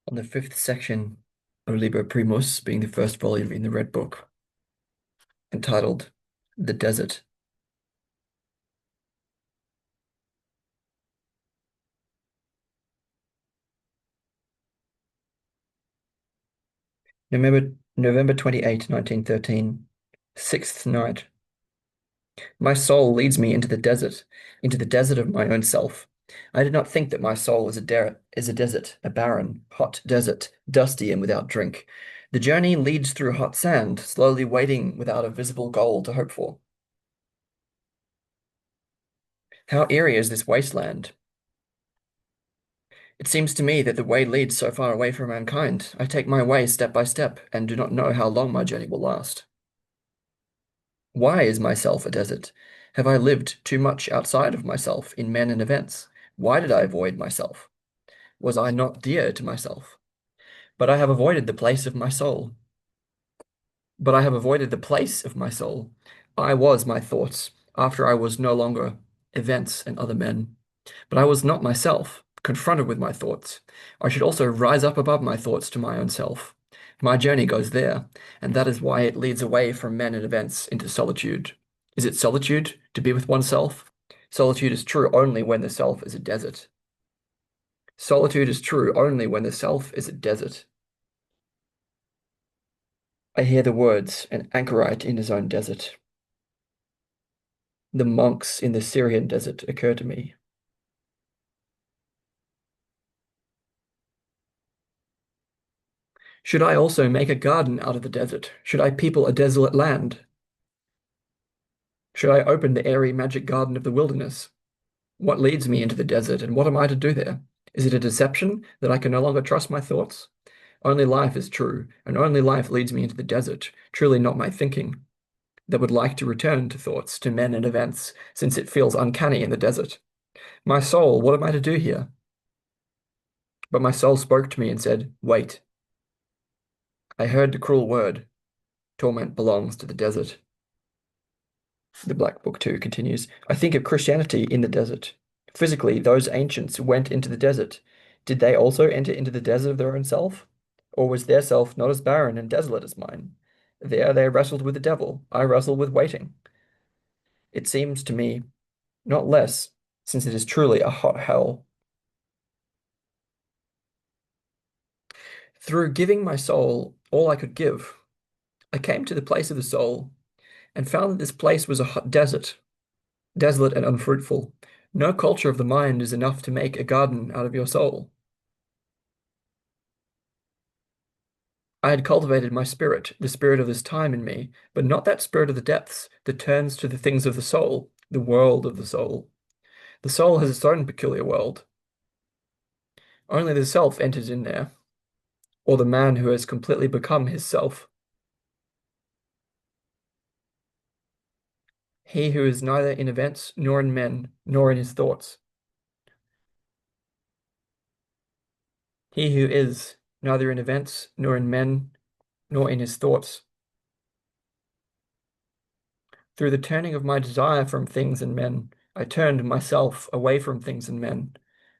On the fifth section of Liber Primus, being the first volume in the Red Book, entitled The Desert. November 28, 1913. Sixth night. My soul leads me into the desert of my own self. I did not think that my soul is a desert, a barren, hot desert, dusty and without drink. The journey leads through hot sand, slowly waiting without a visible goal to hope for. How eerie is this wasteland? It seems to me that the way leads so far away from mankind. I take my way step by step and do not know how long my journey will last. Why is myself a desert? Have I lived too much outside of myself in men and events? Why did I avoid myself? Was I not dear to myself? But I have avoided the place of my soul. But I have avoided the place of my soul. I was my thoughts, after I was no longer events and other men. But I was not myself, confronted with my thoughts. I should also rise up above my thoughts to my own self. My journey goes there, and that is why it leads away from men and events into solitude. Is it solitude to be with oneself? Solitude is true only when the self is a desert. Solitude is true only when the self is a desert. I hear the words, an anchorite in his own desert. The monks in the Syrian desert occur to me. Should I also make a garden out of the desert? Should I people a desolate land? Should I open the airy magic garden of the wilderness? What leads me into the desert, and what am I to do there? Is it a deception that I can no longer trust my thoughts? Only life is true, and only life leads me into the desert, truly not my thinking, that would like to return to thoughts, to men and events, since it feels uncanny in the desert. My soul, what am I to do here? But my soul spoke to me and said, wait. I heard the cruel word, torment belongs to the desert. The Black Book 2 continues, I think of Christianity in the desert. Physically, those ancients went into the desert. Did they also enter into the desert of their own self? Or was their self not as barren and desolate as mine? There they wrestled with the devil. I wrestle with waiting. It seems to me not less, since it is truly a hot hell. Through giving my soul all I could give, I came to the place of the soul and found that this place was a hot desert, desolate and unfruitful. No culture of the mind is enough to make a garden out of your soul. I had cultivated my spirit, the spirit of this time in me, but not that spirit of the depths that turns to the things of the soul, the world of the soul. The soul has its own peculiar world. Only the self enters in there, or the man who has completely become his self. He who is neither in events, nor in men, nor in his thoughts. He who is neither in events, nor in men, nor in his thoughts. Through the turning of my desire from things and men, I turned myself away from things and men.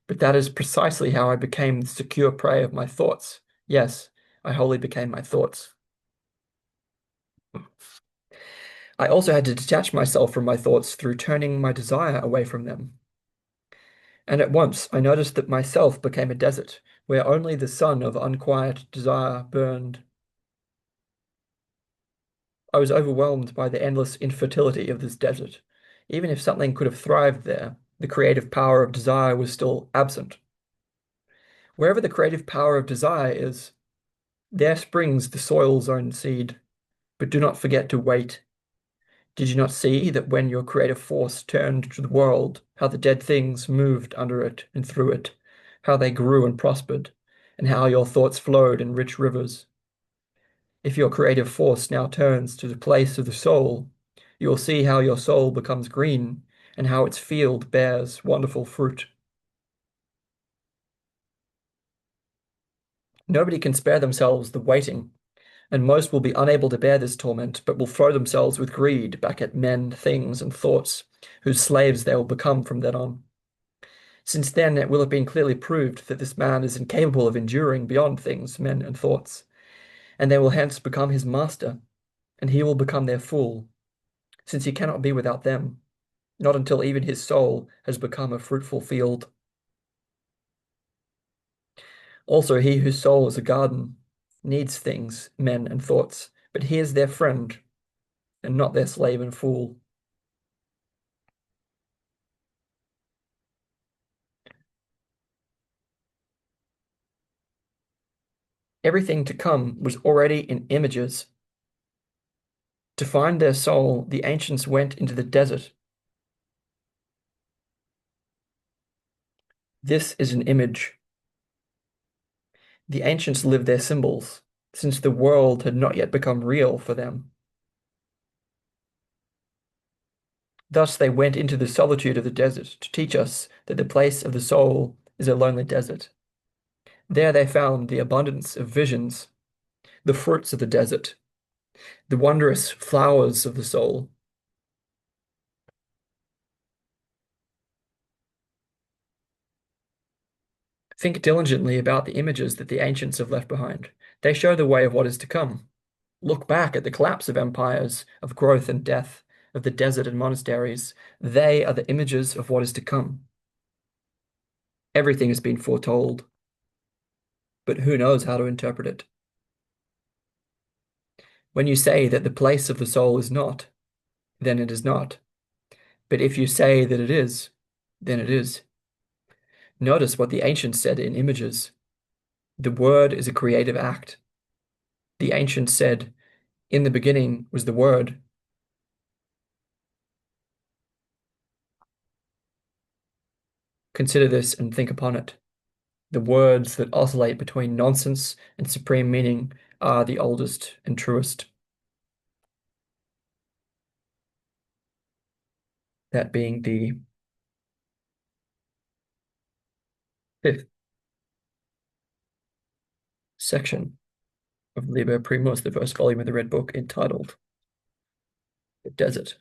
But that is precisely how I became the secure prey of my thoughts. Yes, I wholly became my thoughts. I also had to detach myself from my thoughts through turning my desire away from them. And at once I noticed that myself became a desert, where only the sun of unquiet desire burned. I was overwhelmed by the endless infertility of this desert. Even if something could have thrived there, the creative power of desire was still absent. Wherever the creative power of desire is, there springs the soil's own seed. But do not forget to wait. Did you not see that when your creative force turned to the world, how the dead things moved under it and through it, how they grew and prospered, and how your thoughts flowed in rich rivers? If your creative force now turns to the place of the soul, you will see how your soul becomes green and how its field bears wonderful fruit. Nobody can spare themselves the waiting, and most will be unable to bear this torment, but will throw themselves with greed back at men, things, and thoughts, whose slaves they will become from then on. Since then it will have been clearly proved that this man is incapable of enduring beyond things, men, and thoughts, and they will hence become his master, and he will become their fool, since he cannot be without them, not until even his soul has become a fruitful field. Also, he whose soul is a garden needs things, men, and thoughts, but he is their friend, and not their slave and fool. Everything to come was already in images. To find their soul, the ancients went into the desert. This is an image. The ancients lived their symbols, since the world had not yet become real for them. Thus they went into the solitude of the desert to teach us that the place of the soul is a lonely desert. There they found the abundance of visions, the fruits of the desert, the wondrous flowers of the soul. Think diligently about the images that the ancients have left behind. They show the way of what is to come. Look back at the collapse of empires, of growth and death, of the desert and monasteries. They are the images of what is to come. Everything has been foretold, but who knows how to interpret it? When you say that the place of the soul is not, then it is not. But if you say that it is, then it is. Notice what the ancients said in images. The word is a creative act. The ancients said, in the beginning was the word. Consider this and think upon it. The words that oscillate between nonsense and supreme meaning are the oldest and truest. That being the fifth section of Liber Primus, the first volume of the Red Book, entitled The Desert.